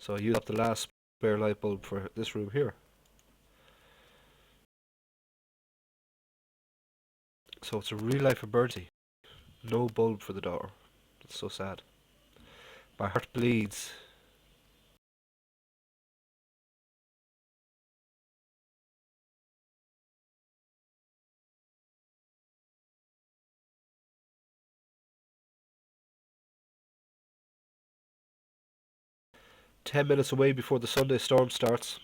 So I used up the last spare light bulb for this room here. So it's a real life emergency. No bulb for the door. It's so sad. My heart bleeds. $10 away before the Sunday storm starts.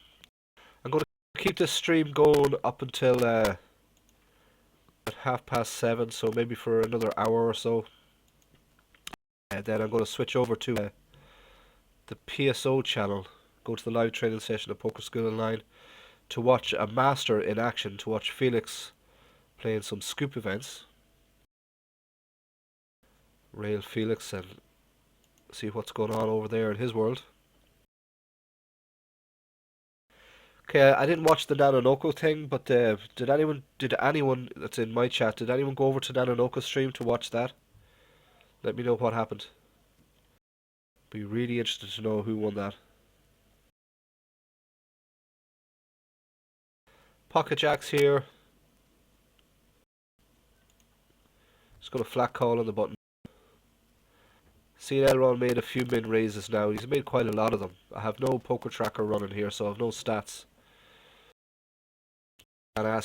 I'm going to keep this stream going up until at 7:30, so maybe for another hour or so. And then I'm going to switch over to the PSO channel, go to the live training session at Poker School Online to watch a master in action, to watch Felix playing some scoop events. Rail Felix and see what's going on over there in his world. Okay, I didn't watch the Nanonoko thing, but did anyone that's in my chat, did anyone go over to Nanonoko stream to watch that? Let me know what happened. Be really interested to know who won that. Pocket Jacks here. Just got a flat call on the button. See, Elron made a few min raises now. He's made quite a lot of them. I have no poker tracker running here, so I have no stats. And ask